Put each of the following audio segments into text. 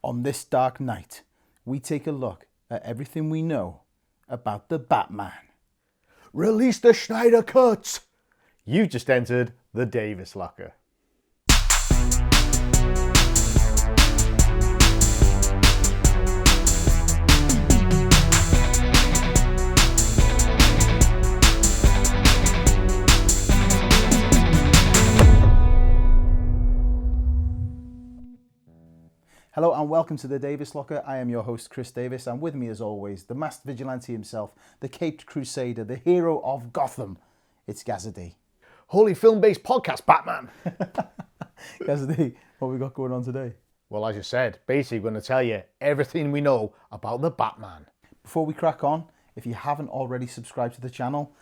On this dark night, we take a look at everything we know about the Batman. Release the Schneider Cut! You've just entered the Davis Locker. Hello and welcome to the Davis Locker. I am your host Chris Davis, and with me as always, the masked vigilante himself, the Caped Crusader, the hero of Gotham. It's Gazza D. Holy film-based podcast, Batman! Gazza D, what we got going on today? Well, as you said, basically we're going to tell you everything we know about the Batman. Before we crack on, if you haven't already subscribed to the channel,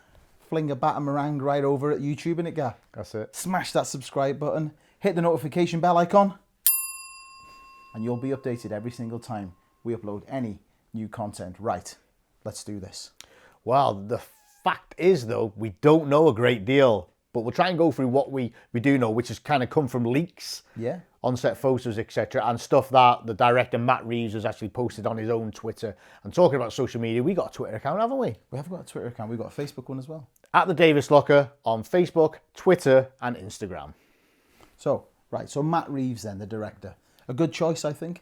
fling a batamarang right over at YouTube, innit, That's it. Smash that subscribe button, hit the notification bell icon, and you'll be updated every single time we upload any new content. Right, let's do this. Well, the fact is, though, we don't know a great deal, but we'll try and go through what we do know, which has kind of come from leaks, Yeah. on-set photos, etc., and stuff that the director, Matt Reeves, has actually posted on his own Twitter. And talking about social media, we got a Twitter account, haven't we? We have got a Twitter account. We've got a Facebook one as well. At the Davis Locker on Facebook, Twitter, and Instagram. So Matt Reeves then, the director. A good choice, I think.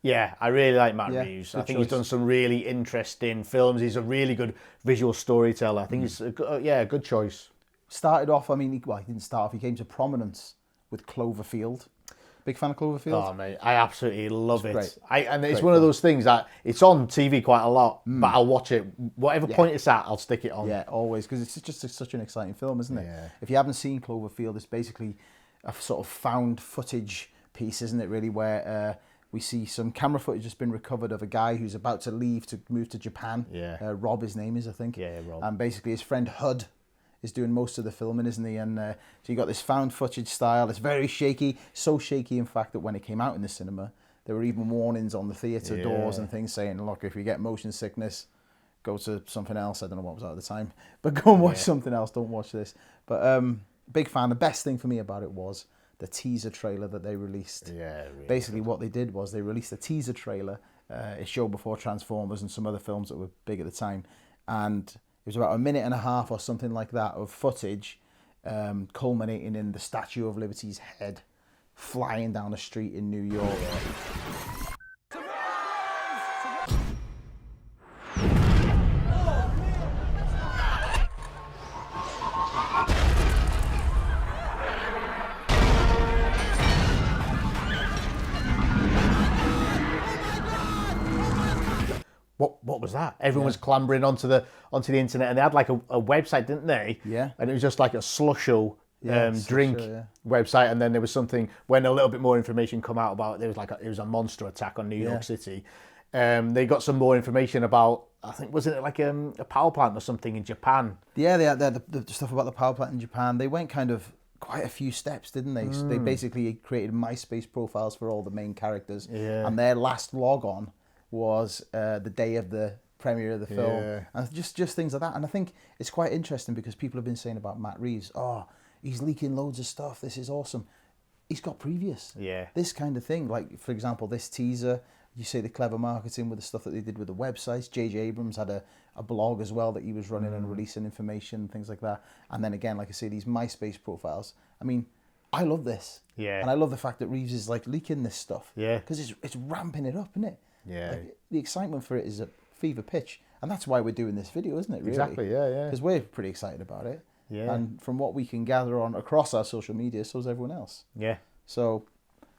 Yeah, I really like Matt Yeah, Reeves. good I think choice. he's done some really interesting films. He's a really good visual storyteller. I think he's a good choice. Started off, he didn't start off, he came to prominence with Cloverfield. Big fan of Cloverfield? Oh, mate, I absolutely love it. Great. And it's Great one of film. those things that it's on TV quite a lot, but I'll watch it. Whatever point it's at, I'll stick it on. Yeah, always, because it's just such an exciting film, isn't it? Yeah. If you haven't seen Cloverfield, it's basically a sort of found footage piece, isn't it, really, where we see some camera footage that's been recovered of a guy who's about to leave to move to Japan. Yeah. Rob, his name is, I think. Yeah, Rob. And basically his friend Hud is doing most of the filming, isn't he? And so you got this found footage style. It's very shaky, so shaky, in fact, that when it came out in the cinema, there were even warnings on the theatre doors and things saying, look, if you get motion sickness, go to something else. I don't know what was out at the time, but go and watch something else. Don't watch this. But big fan. The best thing for me about it was the teaser trailer that they released. Yeah, really Basically, what they did was they released a teaser trailer. It showed before Transformers and some other films that were big at the time, and it was about a minute and a half or something like that of footage, culminating in the Statue of Liberty's head flying down a street in New York. What was that? Everyone was clambering onto the internet, and they had like a website, didn't they? Yeah. And it was just like a slusho drink Slusho, yeah. website, and then there was something when a little bit more information come out about it. There was like it was a monster attack on New York City. They got some more information about, I think, wasn't it like a power plant or something in Japan? Yeah, they had the stuff about the power plant in Japan. They went kind of quite a few steps, didn't they? So they basically created MySpace profiles for all the main characters, and their last log on was the day of the premiere of the film, and just things like that. And I think it's quite interesting because people have been saying about Matt Reeves, oh, he's leaking loads of stuff, this is awesome. He's got previous. Yeah. This kind of thing, like, for example, this teaser, you say the clever marketing with the stuff that they did with the websites. J.J. Abrams had a blog as well that he was running and releasing information and things like that. And then again, like I say, these MySpace profiles. I mean, I love this. Yeah. And I love the fact that Reeves is like leaking this stuff. Yeah. Because it's ramping it up, isn't it? Yeah. Like, the excitement for it is at fever pitch. And that's why we're doing this video, isn't it, really? Exactly, yeah. Because we're pretty excited about it. Yeah. And from what we can gather on across our social media, so is everyone else. Yeah. So,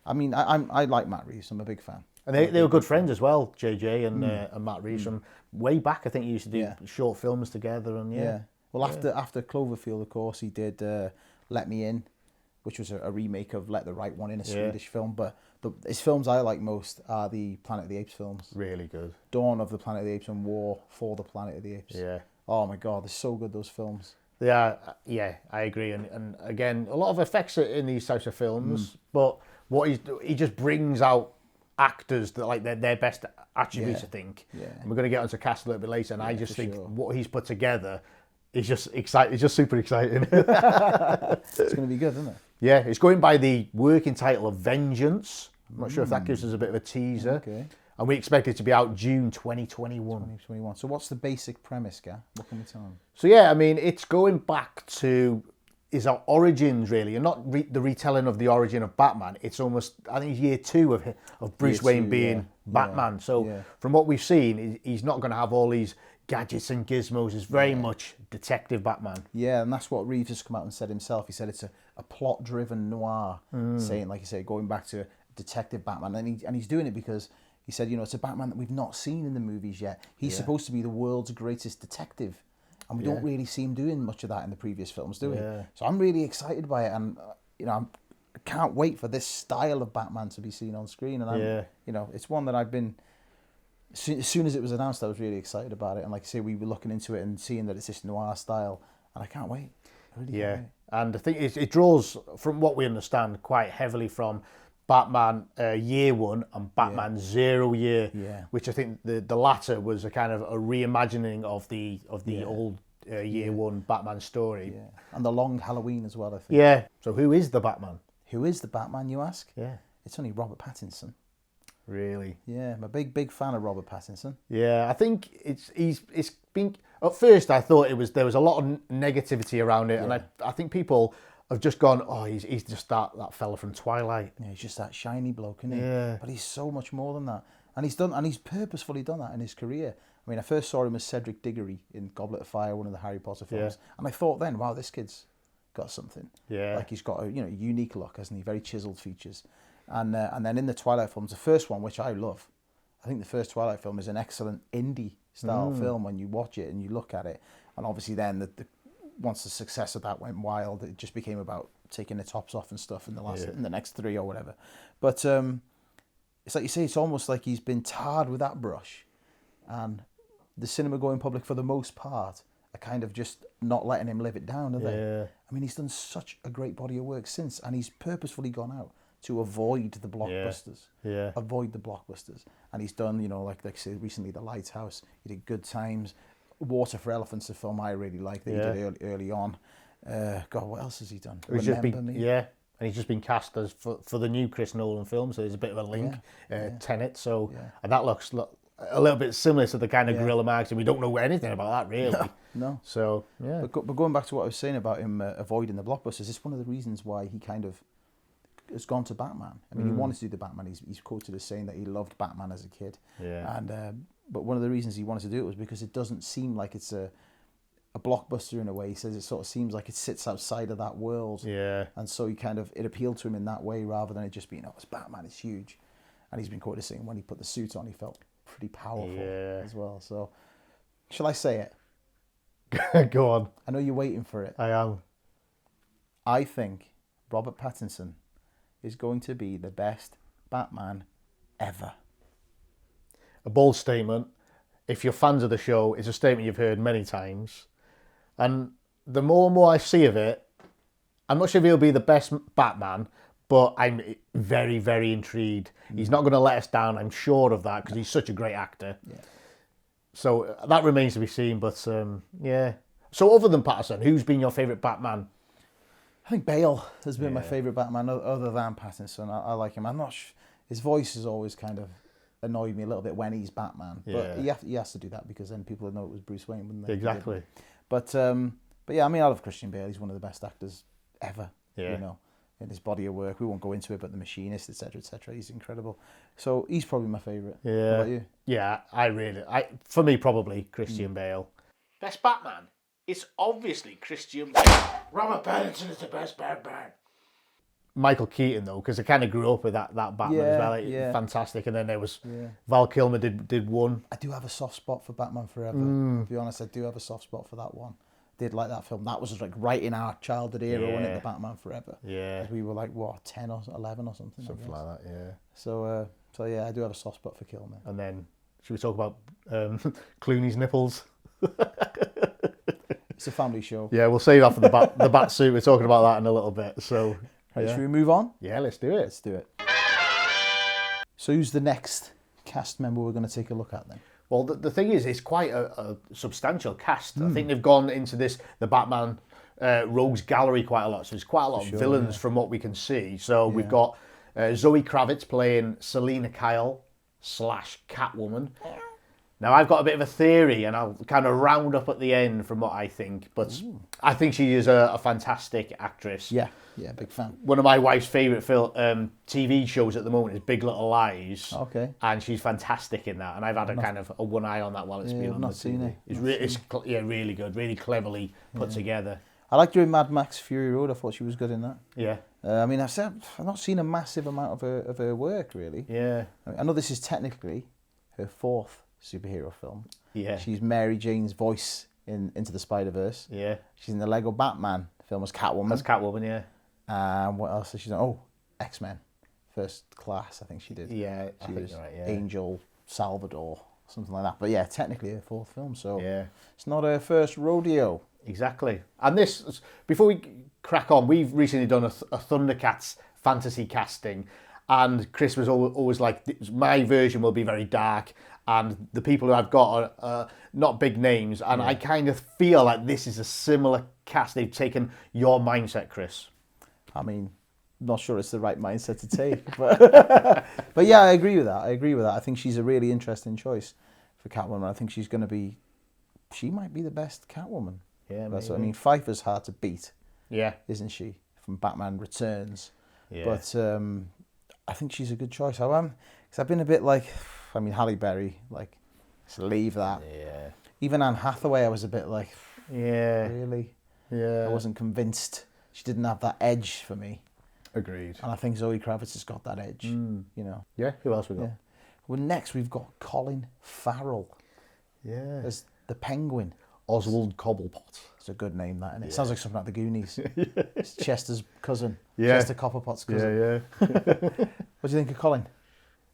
I mean, I like Matt Reeves. I'm a big fan. And they were good friends as well, JJ and Matt Reeves, from way back. I think he used to do short films together. And Well, after Cloverfield, of course, he did Let Me In, which was a remake of Let the Right One In, a Swedish film. But his films I like most are the Planet of the Apes films. Really good. Dawn of the Planet of the Apes and War for the Planet of the Apes. Yeah. Oh my God, they're so good, those films. Yeah, I agree. And again, a lot of effects in these types of films, but what he just brings out actors that like their best attributes, I think. Yeah. And we're going to get onto cast a little bit later, and I just think what he's put together is just exciting. It's just super exciting. It's going to be good, isn't it? Yeah, it's going by the working title of Vengeance. I'm not sure if that gives us a bit of a teaser. Okay. And we expect it to be out June 2021. 2021. So what's the basic premise, Gaz? What can we tell them? So yeah, I mean, it's going back to his origins, really, and not the retelling of the origin of Batman. It's almost, I think, it's year 2 of Bruce Wayne being Batman. So from what we've seen, he's not going to have all these gadgets and gizmos. It's very much Detective Batman. Yeah, and that's what Reeves has come out and said himself. He said it's a plot-driven noir, saying, like you say, going back to Detective Batman. And he's doing it because he said, it's a Batman that we've not seen in the movies yet. He's supposed to be the world's greatest detective. And we don't really see him doing much of that in the previous films, do we? Yeah. So I'm really excited by it. And, I can't wait for this style of Batman to be seen on screen. And, it's one that I've been... As soon as it was announced, I was really excited about it. And like I say, we were looking into it and seeing that it's this noir style. And I can't wait. I really can't wait. And I think it draws, from what we understand, quite heavily from Batman Year 1 and Batman 0 Year, which I think the latter was a kind of a reimagining of the old Year 1 Batman story. Yeah. And the long Halloween as well, I think. Yeah. So who is the Batman? Who is the Batman, you ask? Yeah. It's only Robert Pattinson. Really? Yeah, I'm a big fan of Robert Pattinson. Yeah, I think it's been... At first, I thought there was a lot of negativity around it, and I think people have just gone, oh, he's just that fella from Twilight. Yeah, he's just that shiny bloke, isn't he? Yeah. But he's so much more than that. And he's purposefully done that in his career. I mean, I first saw him as Cedric Diggory in Goblet of Fire, one of the Harry Potter films. And I thought then, wow, this kid's got something. Yeah. Like he's got a unique look, hasn't he? Very chiseled features. And then in the Twilight films, the first one, which I love, I think the first Twilight film is an excellent indie style film when you watch it and you look at it. And obviously then once the success of that went wild, it just became about taking the tops off and stuff in the next 3 or whatever. But it's like you say, it's almost like he's been tarred with that brush, and the cinema going public for the most part are kind of just not letting him live it down, are they? Yeah. I mean, he's done such a great body of work since, and he's purposefully gone out to avoid the blockbusters. Yeah. Avoid the blockbusters. And he's done, like I said recently, The Lighthouse. He did Good Times. Water for Elephants, a film I really like that he did early on. God, what else has he done? Remember Me? Yeah. And he's just been cast as for the new Chris Nolan film, so there's a bit of a link. Tenet. So and that looks a little bit similar to the kind of guerrilla marketing. We don't know anything about that really. No. So yeah. But going back to what I was saying about him avoiding the blockbusters, it's one of the reasons why he kind of has gone to Batman. I mean, he wanted to do the Batman. He's quoted as saying that he loved Batman as a kid. Yeah. And but one of the reasons he wanted to do it was because it doesn't seem like it's a blockbuster in a way. He says it sort of seems like it sits outside of that world. Yeah. And so it appealed to him in that way rather than it just being, it's Batman, it's huge. And he's been quoted as saying when he put the suit on, he felt pretty powerful as well. So, shall I say it? Go on. I know you're waiting for it. I am. I think Robert Pattinson is going to be the best Batman ever. A bold statement. If you're fans of the show, it's a statement you've heard many times. And the more and more I see of it, I'm not sure if he'll be the best Batman, but I'm very, very intrigued. He's not going to let us down, I'm sure of that, because he's such a great actor. Yeah. So that remains to be seen, but yeah. So other than Pattinson, who's been your favourite Batman? I think Bale has been my favourite Batman other than Pattinson. I like him. I'm not his voice has always kind of annoyed me a little bit when he's Batman. But he has to do that because then people would know it was Bruce Wayne, wouldn't they? Exactly. But yeah, I mean, I love Christian Bale. He's one of the best actors ever. Yeah. In his body of work. We won't go into it, but The Machinist, etc., etc. He's incredible. So he's probably my favourite. Yeah. What about you? Yeah, for me, probably Christian Bale. Best Batman? It's obviously Christian Bale. Robert Pattinson is the best Batman. Michael Keaton, though, because I kind of grew up with that Batman as well. Fantastic. And then there was Val Kilmer did one. I do have a soft spot for Batman Forever. To be honest, I do have a soft spot for that one. Did like that film. That was like right in our childhood era, wasn't it? The Batman Forever. Yeah. We were like, what, 10 or 11 or something? Something like that, yeah. So yeah, I do have a soft spot for Kilmer. And then, should we talk about Clooney's nipples? It's a family show. Yeah, we'll save that for the Batsuit. We're talking about that in a little bit. So, right, should we move on? Yeah, let's do it. Let's do it. So who's the next cast member we're going to take a look at then? Well, the thing is, it's quite a substantial cast. I think they've gone into the Batman Rogues Gallery quite a lot. So there's quite a lot of villains from what we can see. So we've got Zoe Kravitz playing Selena Kyle / Catwoman. Now, I've got a bit of a theory, and I'll kind of round up at the end from what I think, but I think she is a fantastic actress. Yeah, big fan. One of my wife's favourite TV shows at the moment is Big Little Lies. Okay. And she's fantastic in that, and I've had a one eye on that while it's been on the TV. Seen it. It's really good, really cleverly put together. I liked her in Mad Max Fury Road. I thought she was good in that. Yeah. I mean, I've not seen a massive amount of her work, really. Yeah. I know this is technically her 4th superhero film. Yeah. She's Mary Jane's voice in Into the Spider-Verse. Yeah. She's in the Lego Batman film as Catwoman. As Catwoman, yeah. What else has she done? Oh, X-Men. First Class, I think she did. Yeah, she was you're right, yeah. Angel Salvador, something like that. But yeah, technically her 4th film, so yeah. It's not her first rodeo. Exactly. And this, before we crack on, we've recently done a Thundercats fantasy casting, and Chris was always like, my version will be very dark, and the people who I've got are not big names, and I kind of feel like this is a similar cast. They've taken your mindset, Chris. I mean, not sure it's the right mindset to take, but yeah, I agree with that. I think she's a really interesting choice for Catwoman. I think she might be the best Catwoman. Yeah, I mean, Pfeiffer's hard to beat. Yeah, isn't she? From Batman Returns. Yeah. But I think she's a good choice. Because I've been a bit like, I mean, Halle Berry, like, just leave that. Yeah. Even Anne Hathaway, I was a bit like, yeah, really? Yeah. I wasn't convinced. She didn't have that edge for me. Agreed. And I think Zoe Kravitz has got that edge. You know. Yeah. Who else we got? Yeah. Well, next we've got Colin Farrell. Yeah. As the Penguin. Oswald Cobblepot. It's a good name, that, and it sounds like something like the Goonies. It's Chester's cousin. Yeah. Chester Copperpot's cousin. Yeah. What do you think of Colin?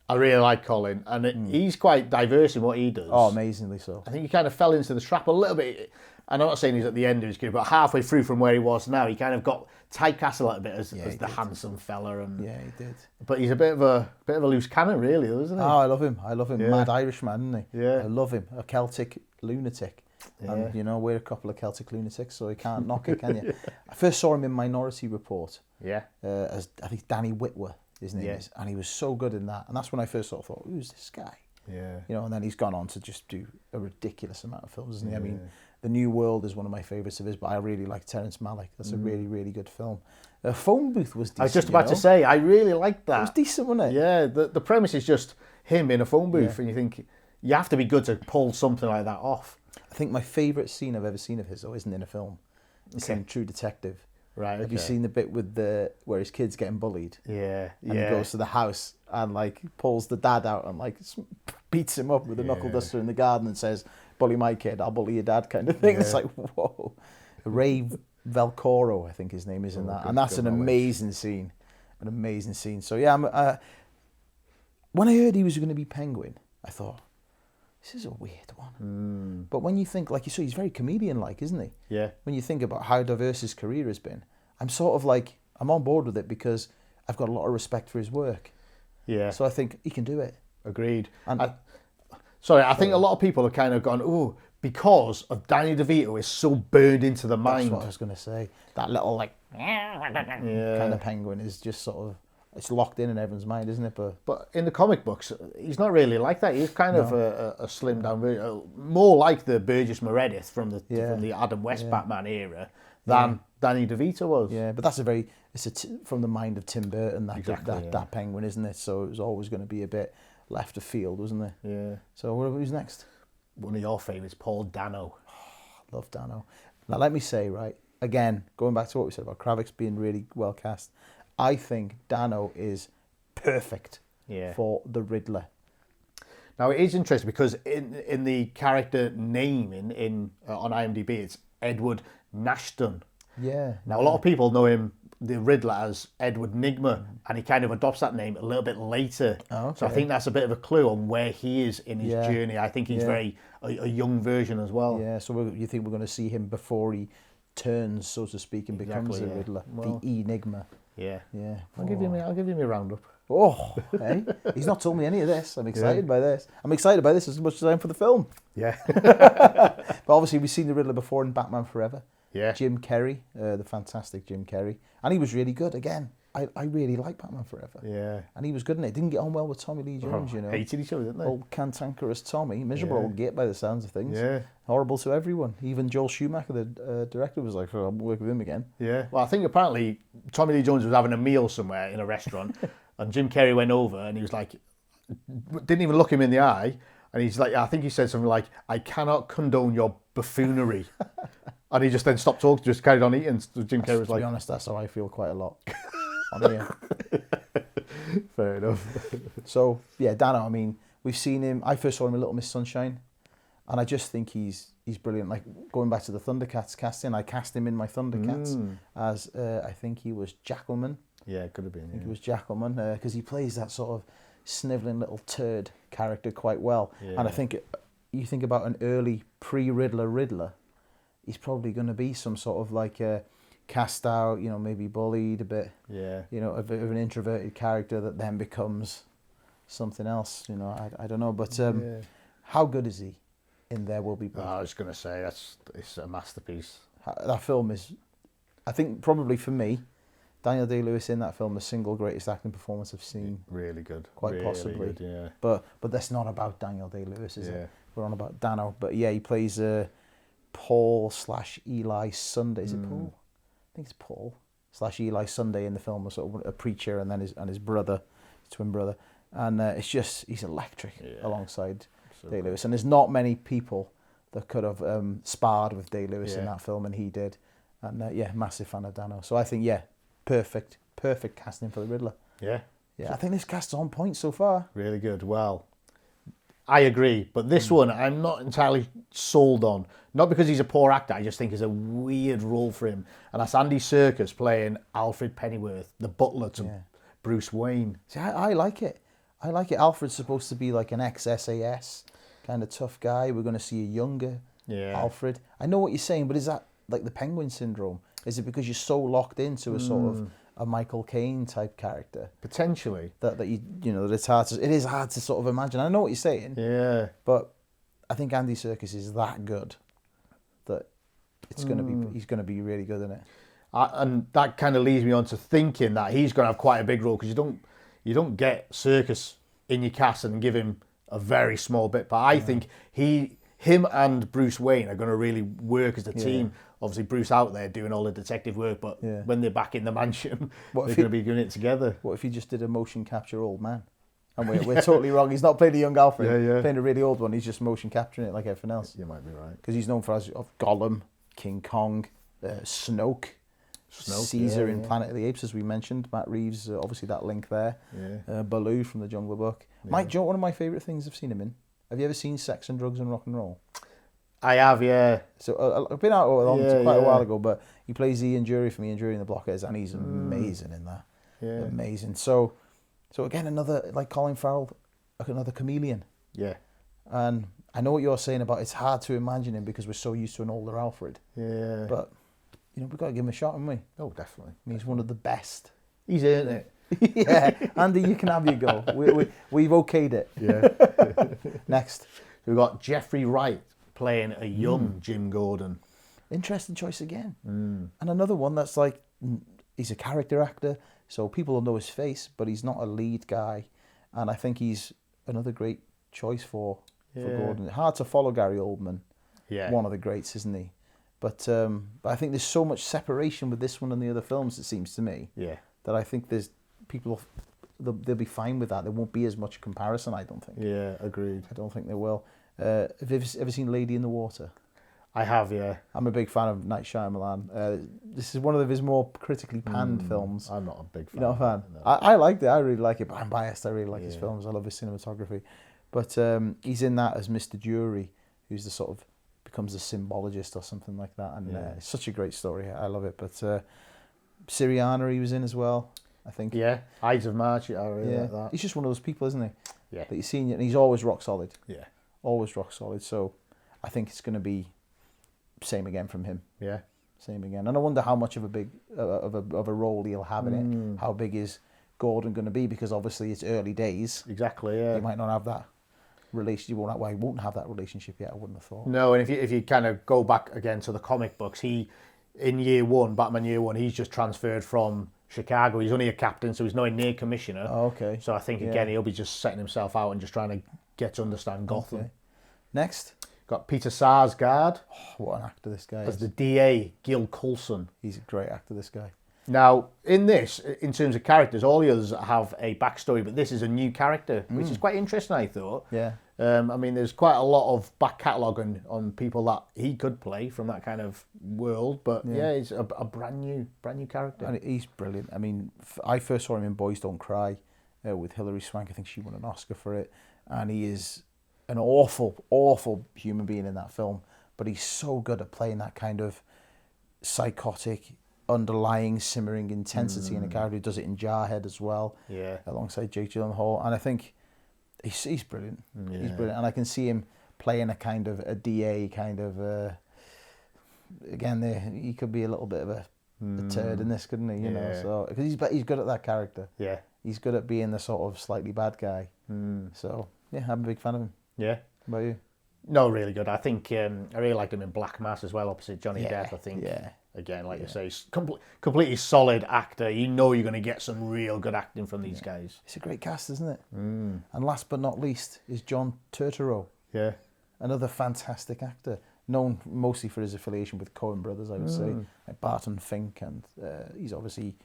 I really like Colin, and he's quite diverse in what he does. Oh, amazingly so. I think he kind of fell into the trap a little bit. And I'm not saying he's at the end of his career, but halfway through from where he was now, he kind of got typecast a little bit as the handsome fella. And yeah, he did. But he's a bit of a loose cannon, really, isn't he? Oh, I love him. Yeah. Mad Irishman, isn't he? Yeah. I love him. A Celtic lunatic. Yeah. And, you know, we're a couple of Celtic lunatics, so you can't knock it, can you? I first saw him in Minority Report. Yeah. As, I think, Danny Whitwer, his name is. And he was so good in that. And that's when I first sort of thought, who's this guy? Yeah. You know, and then he's gone on to just do a ridiculous amount of films, isn't he? I mean, The New World is one of my favourites of his, but I really like Terrence Malick. That's a really, really good film. Phone Booth was decent. I was just about to say, I really liked that. It was decent, wasn't it? Yeah, the premise is just him in a phone booth, and you think, you have to be good to pull something like that off. I think my favourite scene I've ever seen of his, though, isn't in a film. It's in True Detective. Right, Have you seen the bit with where his kid's getting bullied? Yeah, And he goes to the house and, like, pulls the dad out and, like, beats him up with a knuckle duster in the garden and says, bully my kid, I'll bully your dad, kind of thing. It's like, whoa. Ray Velcoro, I think his name is in that. And that's an amazing scene. An amazing scene. So, yeah, when I heard he was going to be Penguin, I thought, this is a weird one. But when you think, like you say, he's very comedian-like, isn't he? Yeah. When you think about how diverse his career has been, I'm sort of like, I'm on board with it because I've got a lot of respect for his work. Yeah. So I think he can do it. Agreed. And I think a lot of people have kind of gone, oh, because of Danny DeVito is so burned into the mind. That's what I was going to say. That little, like, kind of penguin is just sort of, it's locked in everyone's mind, isn't it? But in the comic books, he's not really like that. He's kind of a slimmed down version, more like the Burgess Meredith from the Adam West Batman era than Danny DeVito was. Yeah, but that's from the mind of Tim Burton, that penguin, isn't it? So it was always going to be a bit left of field, wasn't it? Yeah. So who's next? One of your favourites, Paul Dano. I love Dano. Now let me say, right, again, going back to what we said about Kravitz being really well cast, I think Dano is perfect for the Riddler. Now it is interesting because in the character name on IMDb, it's Edward Nashton. Yeah. Now a lot of people know him, the Riddler, as Edward Nigma, and he kind of adopts that name a little bit later. Oh, okay. So I think that's a bit of a clue on where he is in his journey. I think he's very a young version as well. Yeah. So you think we're going to see him before he turns, so to speak, and becomes the Riddler, the Enigma. Yeah. Yeah. I'll give you my roundup. Oh, hey. He's not told me any of this. I'm excited by this. I'm excited by this as much as I am for the film. Yeah. But obviously we've seen the Riddler before in Batman Forever. Yeah. Jim Carrey, the fantastic Jim Carrey. And he was really good again. I really like Batman Forever. Yeah. And he was good in it. Didn't get on well with Tommy Lee Jones, you know. Hated each other, didn't they? Old cantankerous Tommy, miserable old git by the sounds of things. Yeah. Horrible to everyone. Even Joel Schumacher, the director, was like, I'll work with him again. Yeah. Well, I think apparently Tommy Lee Jones was having a meal somewhere in a restaurant, and Jim Carrey went over and he was like, didn't even look him in the eye, and he's like, I think he said something like, I cannot condone your buffoonery. And he just then stopped talking, just carried on eating. Jim Carrey was like... To be honest, that's how I feel quite a lot on here. Fair enough. So, yeah, Dano, I mean, we've seen him. I first saw him in Little Miss Sunshine, and I just think he's brilliant. Like, going back to the Thundercats casting, I cast him in my Thundercats as, I think he was Jackalman. Yeah, it could have been. I think he was Jackalman, because he plays that sort of snivelling little turd character quite well. Yeah. And I think you think about an early pre-Riddler, he's probably going to be some sort of like cast out, you know, maybe bullied a bit, you know, of an introverted character that then becomes something else, you know, I don't know. But how good is he in There Will Be Blood? I was going to say, it's a masterpiece. That film is, I think probably for me, Daniel Day-Lewis in that film, the single greatest acting performance I've seen. Really good. Quite really possibly. Good, yeah. But that's not about Daniel Day-Lewis, is it? We're on about Dano. But yeah, he plays Paul/Eli Sunday. Is it Paul? I think it's Paul/Eli Sunday in the film, sort of a preacher, and then his brother, his twin brother. And it's just, he's electric alongside Day-Lewis. And there's not many people that could have sparred with Day-Lewis in that film, and he did. And massive fan of Dano. So I think, perfect casting for the Riddler. Yeah, I think this cast's on point so far. Really good. Well, I agree, but this one I'm not entirely sold on. Not because he's a poor actor, I just think it's a weird role for him. And that's Andy Serkis playing Alfred Pennyworth, the butler to Bruce Wayne. See, I like it. I like it. Alfred's supposed to be like an ex-SAS kind of tough guy. We're going to see a younger Alfred. I know what you're saying, but is that like the Penguin syndrome? Is it because you're so locked into a sort of a Michael Caine type character? Potentially. That you know, that it is hard to sort of imagine. I know what you're saying. Yeah. But I think Andy Serkis is that good that it's going to be, he's going to be really good in it. And that kind of leads me on to thinking that he's going to have quite a big role, because you don't get Serkis in your cast and give him a very small bit. But I think him and Bruce Wayne are going to really work as a team. Obviously, Bruce out there doing all the detective work, but when they're back in the mansion, they're going to be doing it together. What if he just did a motion capture old man? And we're totally wrong. He's not playing a young Alfred. Playing a really old one. He's just motion capturing it like everything else. You might be right. Because he's known for Gollum, King Kong, Snoke, Caesar in Planet of the Apes, as we mentioned. Matt Reeves, obviously that link there. Baloo from The Jungle Book. Mike, do you know what one of my favourite things I've seen him in? Have you ever seen Sex and Drugs and Rock and Roll? I have, yeah. So I've been out quite a while ago, but he plays Ian Jury from Ian Jury in the Blockheads, and he's amazing in that. Amazing. So again, another, like Colin Farrell, like another chameleon. Yeah. And I know what you're saying about it's hard to imagine him because we're so used to an older Alfred. Yeah. But, you know, we've got to give him a shot, haven't we? Oh, definitely. I mean, he's one of the best. He's earned it. Yeah. Andy, you can have your go. We've okayed it. Yeah. Next. We've got Jeffrey Wright playing a young Jim Gordon. Interesting choice again. And another one that's like, he's a character actor, so people will know his face, but he's not a lead guy. And I think he's another great choice for Gordon. Hard to follow Gary Oldman. Yeah. One of the greats, isn't he? But I think there's so much separation with this one and the other films, it seems to me. Yeah. That I think there's people, they'll be fine with that. There won't be as much comparison, I don't think. Yeah, agreed. I don't think there will. Have you ever seen Lady in the Water? I have, yeah. I'm a big fan of Night Shyamalan. This is one of his more critically panned films. I'm not a big fan. You're not a fan? No. I liked it. I really like it, but I'm biased. I really like his films. I love his cinematography. But he's in that as Mr. Jury, who's the sort of, becomes a symbologist or something like that. And it's such a great story. I love it. But Syriana he was in as well, I think. Yeah, Ides of March, I really like that. He's just one of those people, isn't he? Yeah. That you've seen, and he's always rock solid. Yeah. Always rock solid. So I think it's going to be same again from him. Yeah. Same again. And I wonder how much of a big of a role he'll have in it. How big is Gordon going to be? Because obviously it's early days. Exactly, yeah. He might not have that relationship. He won't have that relationship yet, I wouldn't have thought. No, and if you kind of go back again to the comic books, in year one, Batman year one, he's just transferred from Chicago. He's only a captain, so he's nowhere near commissioner. Oh, okay. So I think, again, he'll be just setting himself out and just trying to get to understand Gotham. Okay. Next. Got Peter Sarsgaard What an actor this guy as is. the DA, Gil Coulson. He's a great actor, this guy. Now, in this, in terms of characters, all the others have a backstory, but this is a new character, which is quite interesting, I thought. Yeah. I mean, there's quite a lot of back catalogue on people that he could play from that kind of world, but yeah, he's a brand new character. And he's brilliant. I mean, I first saw him in Boys Don't Cry with Hilary Swank. I think she won an Oscar for it. And he is an awful, awful human being in that film. But he's so good at playing that kind of psychotic, underlying, simmering intensity in a character who does it in Jarhead as well. Yeah. Alongside Jake Gyllenhaal. And I think he's brilliant. Yeah. He's brilliant. And I can see him playing a kind of a DA kind of... again, he could be a little bit of a turd in this, couldn't he? You know, so because he's good at that character. Yeah. He's good at being the sort of slightly bad guy. So yeah, I'm a big fan of him. Yeah. What about you? No, really good. I think I really liked him in Black Mass as well, opposite Johnny Depp. I think. Yeah. Again, like you say, completely solid actor. You know you're going to get some real good acting from these guys. It's a great cast, isn't it? And last but not least is John Turturro. Yeah. Another fantastic actor, known mostly for his affiliation with Coen Brothers, I would say, like Barton Fink, and he's obviously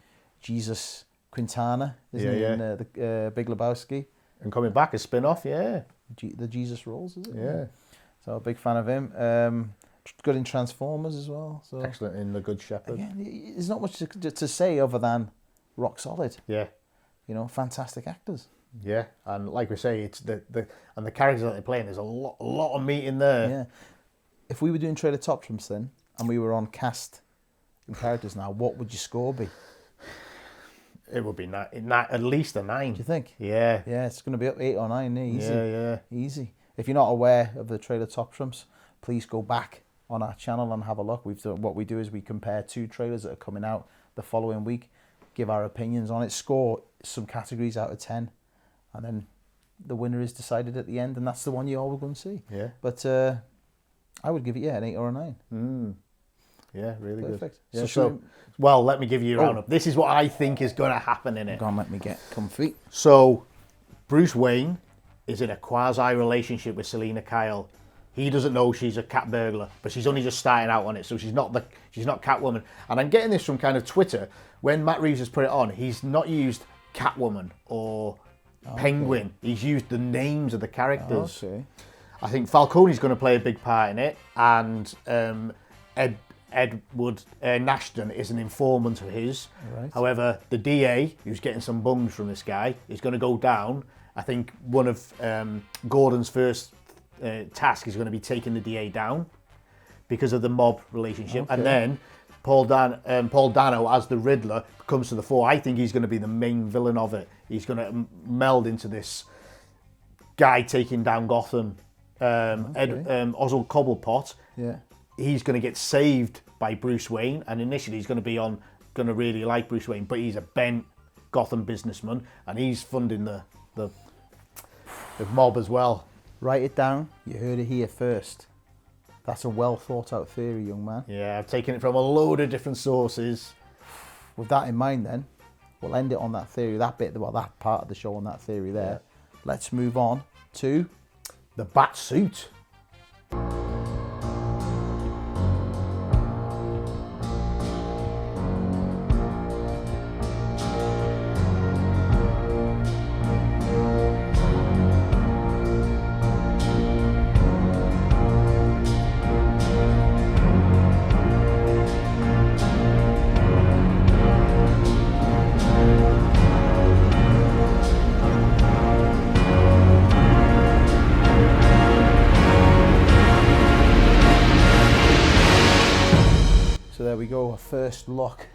Jesus Quintana, isn't he, in the Big Lebowski? And coming back as spin-off, the Jesus Roles, is it? Yeah. So a big fan of him. Good in Transformers as well. So Excellent in The Good Shepherd. again, there's not much to say other than rock solid. Yeah. You know, fantastic actors. Yeah, and like we say, it's the characters that they're playing. There's a lot of meat in there. Yeah. If we were doing trailer top trumps then, and we were on cast and characters now, what would your score be? It would be at least a 9. Do you think? Yeah. Yeah, it's going to be up 8 or 9. Easy. Yeah. Easy. If you're not aware of the trailer top trumps, please go back on our channel and have a look. What we do is we compare 2 trailers that are coming out the following week, give our opinions on it, score some categories out of 10, and then the winner is decided at the end, and that's the one you're all going to see. Yeah. But I would give it an 8 or a 9. Yeah, really Perfect. good. Yeah, So well, let me give you a round up. This is what I think is going to happen in it. go on, let me get comfy. So, Bruce Wayne is in a quasi-relationship with Selena Kyle. He doesn't know she's a cat burglar, but she's only just starting out on it, so she's not Catwoman. And I'm getting this from kind of Twitter. When Matt Reeves has put it on, he's not used Catwoman or Penguin. He's used the names of the characters. Okay. I think Falcone's going to play a big part in it, and Edward Nashton is an informant of his. Right. However, the DA, who's getting some bungs from this guy, is going to go down. I think one of Gordon's first task is going to be taking the DA down because of the mob relationship. Okay. And then Paul Dano as the Riddler comes to the fore. I think he's going to be the main villain of it. He's going to meld into this guy taking down Gotham. Oswald Cobblepot. Yeah. He's going to get saved by Bruce Wayne, and initially he's going to really like Bruce Wayne, but he's a bent Gotham businessman, and he's funding the mob as well. Write it down. You heard it here first. That's a well thought out theory, young man. Yeah, I've taken it from a load of different sources. With that in mind then, we'll end it on that theory, that part of the show on that theory there. Yeah. Let's move on to the Batsuit. first look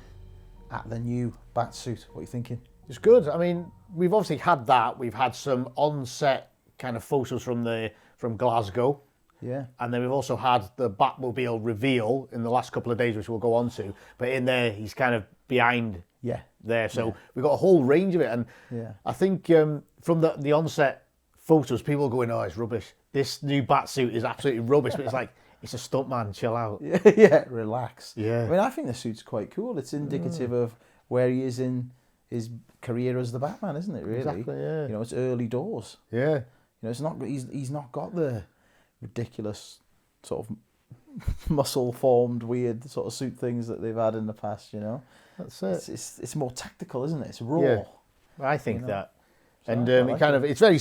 at the new Batsuit. What are you thinking? It's good. I mean, we've obviously had that. We've had some on-set kind of photos from Glasgow. Yeah. And then we've also had the Batmobile reveal in the last couple of days, which we'll go on to. But in there, he's kind of behind there. So we've got a whole range of it. And I think from the on-set photos, people are going, oh, it's rubbish. This new Batsuit is absolutely rubbish. But it's like, it's a stuntman, chill out. Yeah, relax. Yeah. I mean, I think the suit's quite cool. It's indicative of where he is in his career as the Batman, isn't it? Really, Exactly, yeah. You know, it's early doors. Yeah. You know, it's not. He's not got the ridiculous sort of muscle-formed, weird sort of suit things that they've had in the past. You know, That's it. It's more tactical, isn't it? It's raw. Yeah. I think know? that. So And I like it's very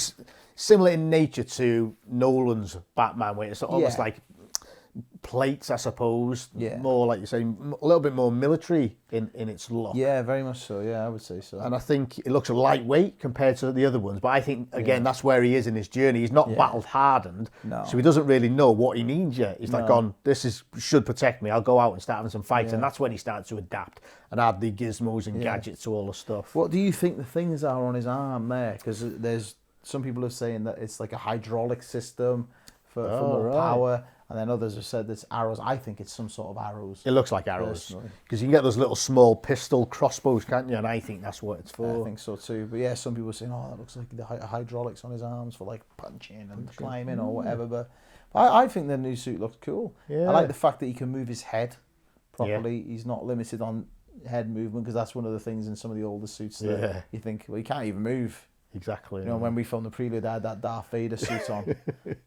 similar in nature to Nolan's Batman, where it's almost like plates, I suppose. Yeah. More like you're saying, a little bit more military in its look. Yeah, very much so. Yeah, I would say so. And I think it looks lightweight compared to the other ones. But I think, again, that's where he is in his journey. He's not battle hardened. No. So he doesn't really know what he needs yet. He's like, should protect me. I'll go out and start having some fights. And that's when he starts to adapt and add the gizmos and gadgets to all the stuff. What do you think the things are on his arm there? Because there's some people are saying that it's like a hydraulic system for more power. And then others have said it's arrows. I think it's some sort of arrows. It looks like arrows. Because you can get those little small pistol crossbows, can't you? And I think that's what it's for. I think so too. But yeah, some people are saying, oh, that looks like the hydraulics on his arms for like punching and climbing or whatever. But I think the new suit looks cool. Yeah. I like the fact that he can move his head properly. Yeah. He's not limited on head movement, because that's one of the things in some of the older suits that you think, well, he can't even move. Exactly. You know, when we filmed the Prelude, I had that Darth Vader suit on.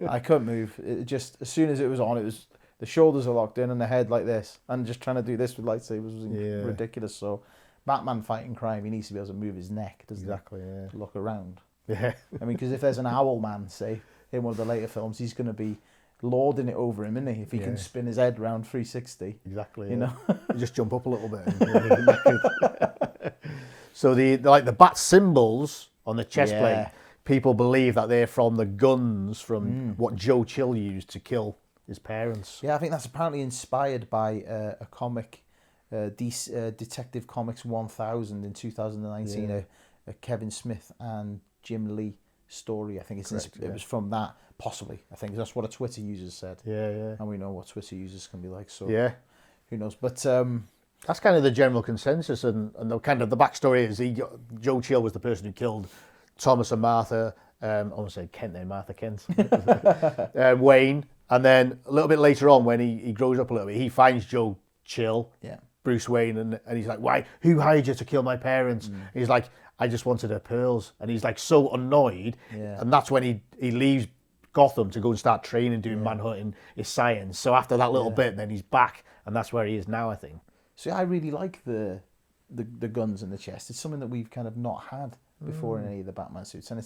I couldn't move. It just, as soon as it was on, it was the shoulders are locked in and the head like this. And just trying to do this with lightsabers was ridiculous. So, Batman fighting crime, he needs to be able to move his neck, doesn't he? Exactly, yeah. To look around. Yeah. I mean, because if there's an owl man, say, in one of the later films, he's going to be lording it over him, isn't he? If he can spin his head around 360. Exactly. You know? You just jump up a little bit. So the bat symbols on the chest plate, people believe that they're from the guns from what Joe Chill used to kill his parents. Yeah, I think that's apparently inspired by a comic, Detective Comics 1000 in 2019, a Kevin Smith and Jim Lee story. I think it was from that, possibly. I think that's what a Twitter user said. Yeah. And we know what Twitter users can be like, so who knows. But that's kind of the general consensus, and the kind of the backstory is Joe Chill was the person who killed Thomas and Martha, I want to say Kent there, Martha Kent, Wayne, and then a little bit later on when he grows up a little bit, he finds Joe Chill, Bruce Wayne, and he's like, why, who hired you to kill my parents? He's like, I just wanted her pearls, and he's like so annoyed, and that's when he leaves Gotham to go and start training, doing manhunting, his science. So after that little bit, then he's back, and that's where he is now, I think. See, I really like the guns in the chest. It's something that we've kind of not had before in any of the Batman suits, and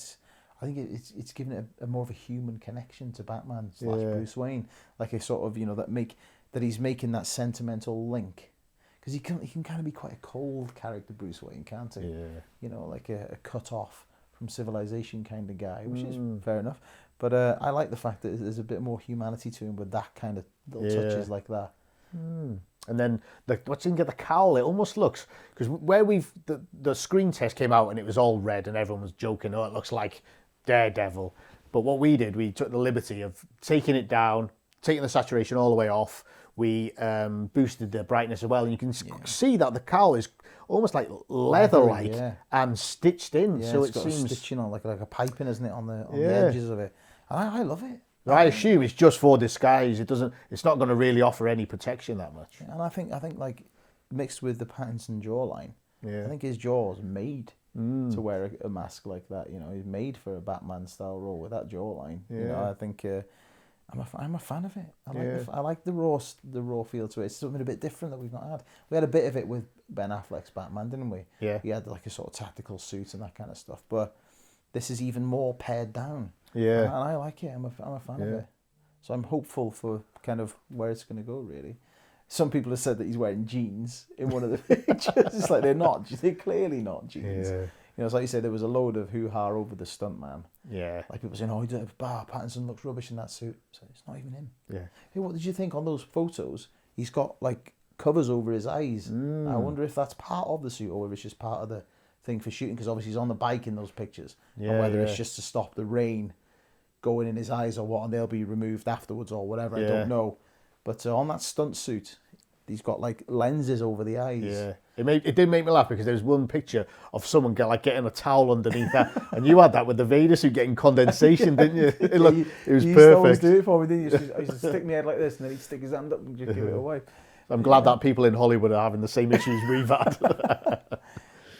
I think it's given it a more of a human connection to Batman / Bruce Wayne, like a sort of, you know, that he's making that sentimental link, because he can kind of be quite a cold character, Bruce Wayne, can't he? Yeah. You know, like a cut off from civilization kind of guy, which is fair enough. But I like the fact that there's a bit more humanity to him with that kind of little touches like that. And then what's in the cowl? It almost looks, because where the screen test came out and it was all red and everyone was joking, oh, it looks like Daredevil. But what we did, we took the liberty of taking it down, taking the saturation all the way off. We boosted the brightness as well, and you can see that the cowl is almost like leather-like and stitched in. Yeah, so it's got seems a stitching on, like a piping, isn't it, on the edges of it? And I love it. I assume it's just for disguise. It's not going to really offer any protection that much. And I think like mixed with the Pattinson jawline, I think his jaw is made to wear a mask like that. You know, he's made for a Batman style role with that jawline. You know, I think I'm a fan of it. I like the raw feel to it. It's something a bit different that we've not had. We had a bit of it with Ben Affleck's Batman, didn't we? Yeah. He had like a sort of tactical suit and that kind of stuff. But this is even more pared down. Yeah. And I like it. I'm a fan of it. So I'm hopeful for kind of where it's going to go, really. Some people have said that he's wearing jeans in one of the pictures. It's like they're not. They're clearly not jeans. Yeah. You know, it's like you said, there was a load of hoo-ha over the stuntman. Yeah. Like people saying, oh, Pattinson looks rubbish in that suit. So it's not even him. Yeah. Hey, what did you think on those photos? He's got like covers over his eyes. I wonder if that's part of the suit or if it's just part of the thing for shooting, because obviously he's on the bike in those pictures. Yeah, and whether it's just to stop the rain going in his eyes or what, and they'll be removed afterwards or whatever, I don't know. But on that stunt suit, he's got like lenses over the eyes. Yeah, it did make me laugh, because there was one picture of someone getting a towel underneath that, and you had that with the Vader suit getting condensation, didn't you? It was perfect. You used to always do it for me, didn't you? I used to stick my head like this, and then he'd stick his hand up and just give it away. I'm glad that people in Hollywood are having the same issues we've had.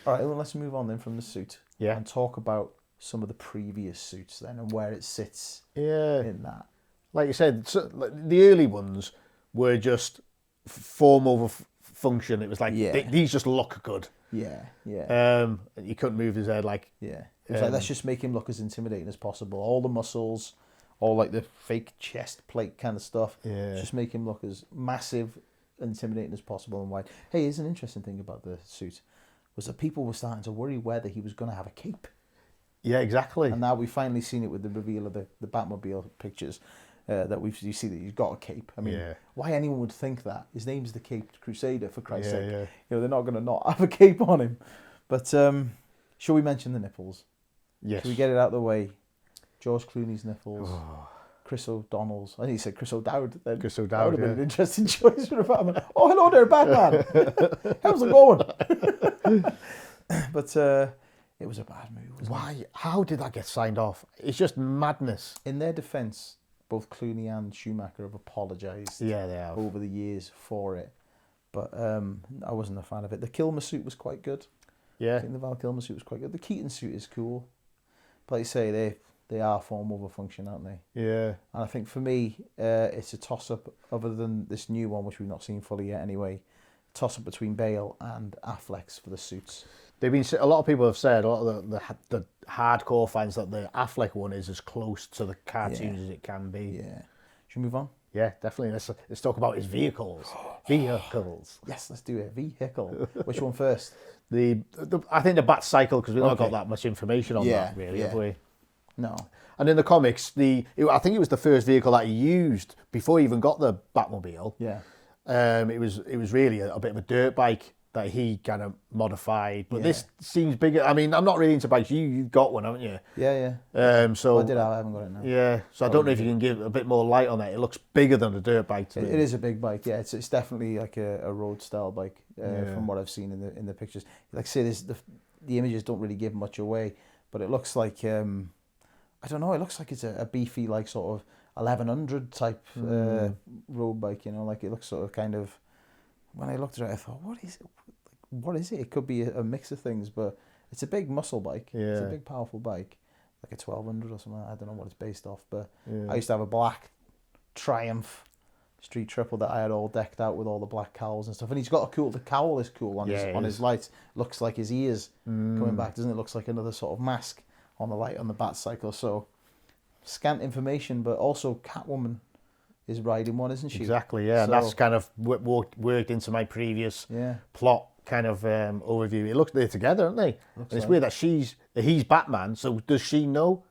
All right, well, let's move on then from the suit. Yeah. And talk about some of the previous suits then and where it sits Yeah. in that. Like you said, the early ones were just form over function. It was like, these just look good. Yeah, yeah. You couldn't move his head like... Yeah. It was like, let's just make him look as intimidating as possible. All the muscles, all like the fake chest plate kind of stuff. Yeah. Just make him look as massive, intimidating as possible and wide. Hey, here's an interesting thing about the suit, was that people were starting to worry whether he was going to have a cape. Yeah, exactly. And now we've finally seen it with the reveal of the Batmobile pictures, that you see that he's got a cape. I mean, why anyone would think that? His name's the Caped Crusader, for Christ's sake. Yeah. They're not going to not have a cape on him. But shall we mention the nipples? Yes. Shall we get it out of the way? George Clooney's nipples. Chris O'Donnell's. I think he said Chris O'Dowd then. Chris O'Dowd, that would have been an interesting choice for a Batman. Oh, hello there, Batman. How's it going? But it was a bad move. Why? How did that get signed off? It's just madness. In their defence, both Clooney and Schumacher have apologised. Yeah, they have. Over the years for it. But I wasn't a fan of it. The Kilmer suit was quite good. Yeah. I think the Val Kilmer suit was quite good. The Keaton suit is cool. But like you say, they are form over function, aren't they? Yeah. And I think for me, it's a toss-up, other than this new one, which we've not seen fully yet anyway, toss-up between Bale and Affleck's for the suits. A lot of people have said, a lot of the hardcore fans, that the Affleck one is as close to the cartoons as it can be. Yeah. Should we move on? Yeah, definitely. Let's talk about his vehicles. Vehicles. Yes, let's do it. Vehicle. Which one first? I think the Batcycle, because we've not got that much information on that, really, have we? No. And in the comics, I think it was the first vehicle that he used before he even got the Batmobile. Yeah. It was really a bit of a dirt bike that he kind of modified. But this seems bigger. I mean, I'm not really into bikes. You've got one, haven't you? Yeah. So I haven't got it now. Yeah. So I don't know if you can give a bit more light on that. It looks bigger than a dirt bike to me. It is a big bike. Yeah, it's definitely like a road style bike from what I've seen in the pictures. Like I say, the images don't really give much away, but it looks like I don't know. It looks like it's a beefy, like sort of 1100 type road bike. You know, like it looks sort of kind of. When I looked at it, I thought, what is it? What is it? It could be a mix of things, but it's a big muscle bike. Yeah. It's a big, powerful bike, like a 1200 or something. I don't know what it's based off, but I used to have a black Triumph Street Triple that I had all decked out with all the black cowls and stuff. And he's got a cool. The cowl is cool on his lights. Looks like his ears coming back, doesn't it? Looks like another sort of mask on the light on the Batcycle. So scant information, but also Catwoman is riding one, isn't she? Exactly, yeah. So, and that's kind of worked into my previous plot kind of overview. They're together, aren't they? And it's weird that he's Batman, so does she know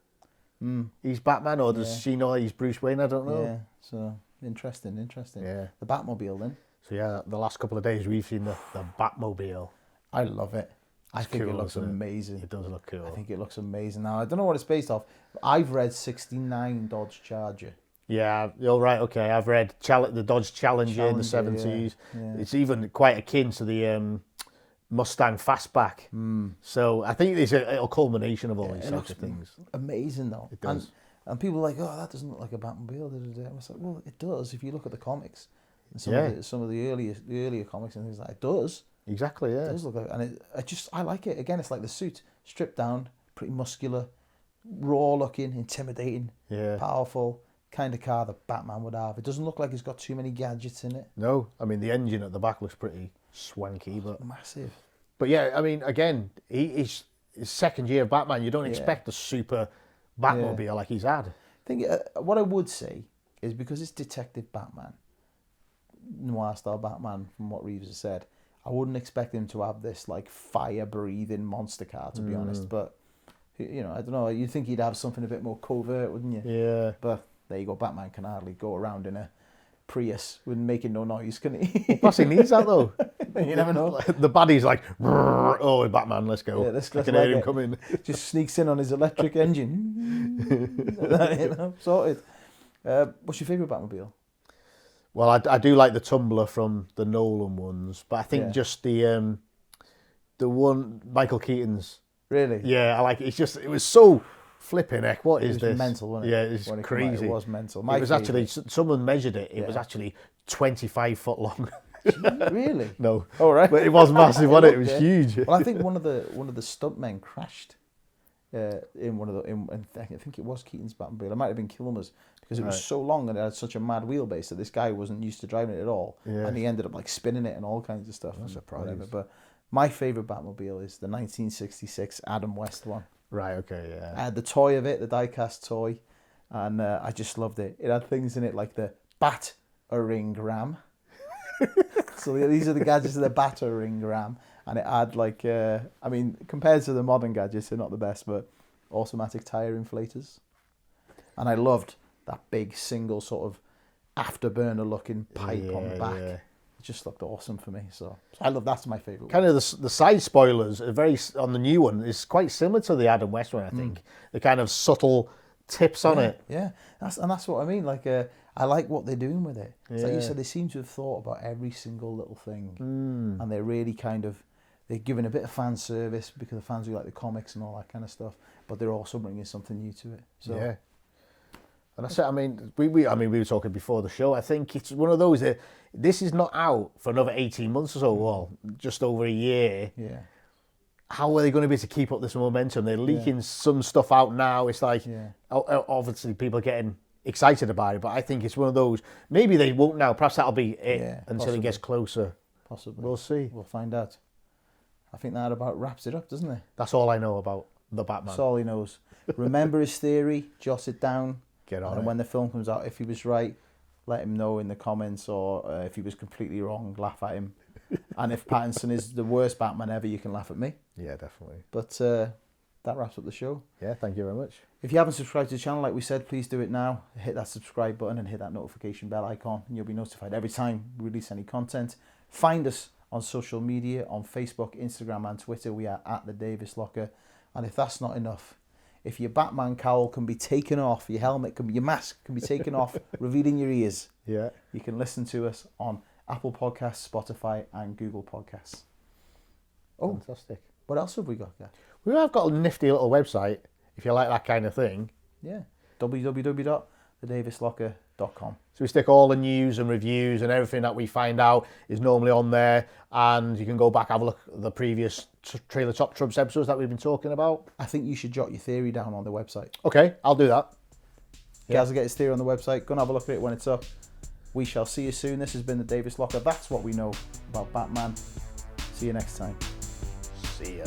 he's Batman, or does she know he's Bruce Wayne? I don't know. Yeah, so interesting. Yeah. The Batmobile then. So yeah, the last couple of days we've seen the Batmobile. I love it. I think cool, it looks amazing. It does look cool. I think it looks amazing. Now, I don't know what it's based off. I've read 69 Dodge Charger. Yeah, you're right. Okay, I've read the Dodge Challenger in the 70s. Yeah. It's even quite akin to the Mustang Fastback. So I think it's a culmination of all these sorts of things. Amazing though. It does. And people are like, oh, that doesn't look like a Batmobile. I was like, well, it does if you look at the comics. And some of the earlier comics and things like that. It does. Exactly, yeah. It does look like, and I like it. Again, it's like the suit, stripped down, pretty muscular, raw looking, intimidating, powerful. Kind of car that Batman would have. It doesn't look like it's got too many gadgets in it. No, I mean the engine at the back looks pretty swanky, but massive. But yeah, I mean again, he's his second year of Batman. You don't expect a super Batmobile like he's had. I think what I would say is, because it's Detective Batman, noir style Batman, from what Reeves has said, I wouldn't expect him to have this like fire breathing monster car, to be honest. But you know, I don't know. You'd think he'd have something a bit more covert, wouldn't you? Yeah. But there you go. Batman can hardly go around in a Prius with making no noise, can he? Plus he needs that though. You never know. The baddie's like, oh, Batman, let's go. Yeah, let's I can hear him coming. Just sneaks in on his electric engine. You know, sorted. What's your favourite Batmobile? Well, I do like the Tumbler from the Nolan ones, but I think just the one Michael Keaton's. Really? Yeah, I like it. It was so flipping heck. What is this? Mental, wasn't it? Yeah, it's crazy. It was mental. It was actually, someone measured it. It was actually 25 foot long. Really? No. All right. But it was massive, wasn't it? It was Yeah. huge. Well, I think one of the stuntmen crashed in one of the. I think it was Keaton's Batmobile. It might have been Kilmer's because it was so long and it had such a mad wheelbase that this guy wasn't used to driving it at all, and he ended up like spinning it and all kinds of stuff. Whatever. But my favorite Batmobile is the 1966 Adam West one. Right. Okay. Yeah. I had the toy of it, the die-cast toy, and I just loved it. It had things in it like the Bat-a-ring ram. So these are the gadgets of the Bat-a-ring ram, and it had like, I mean, compared to the modern gadgets, they're not the best, but automatic tire inflators. And I loved that big single sort of afterburner-looking pipe on the back. Yeah. It just looked awesome for me. So I love that's my favourite. Kind of the side spoilers are very on the new one is quite similar to the Adam West one. I think the kind of subtle tips on it. Yeah, that's what I mean. Like, I like what they're doing with it. It's like you said, they seem to have thought about every single little thing, and they're really they're giving a bit of fan service because the fans who like the comics and all that kind of stuff, but they're also bringing something new to it. So yeah. And that's it. I mean, we were talking before the show. I think it's one of those that this is not out for another 18 months or so, well, just over a year. Yeah. How are they going to be able to keep up this momentum? They're leaking some stuff out now. It's like, obviously, people are getting excited about it, but I think it's one of those, maybe they won't now. Perhaps that'll be it until it gets closer. Possibly. We'll see. We'll find out. I think that about wraps it up, doesn't it? That's all I know about the Batman. That's all he knows. Remember his theory, jot it down. Get on and it. when the film comes out, if he was right, let him know in the comments, or if he was completely wrong, laugh at him. And if Pattinson is the worst Batman ever, you can laugh at me. Yeah, definitely. But that wraps up the show. Yeah, thank you very much. If you haven't subscribed to the channel, like we said, please do it now. Hit that subscribe button and hit that notification bell icon, and you'll be notified every time we release any content. Find us on social media, on Facebook, Instagram and Twitter. We are at The Davis Locker. And if that's not enough, if your Batman cowl can be taken off, your helmet can be, your mask can be taken off, revealing your ears, you can listen to us on Apple Podcasts, Spotify and Google Podcasts. Oh, fantastic. What else have we got there? We have got a nifty little website, if you like that kind of thing. Yeah, www.thedavislocker.com. So we stick all the news and reviews and everything that we find out is normally on there, and you can go back, have a look at the previous Trailer Top Trumps episodes that we've been talking about. I think you should jot your theory down on the website. Okay, I'll do that. Gazza get his theory on the website. Go and have a look at it when it's up. We shall see you soon. This has been The Davis Locker. That's what we know about Batman. See you next time. See ya.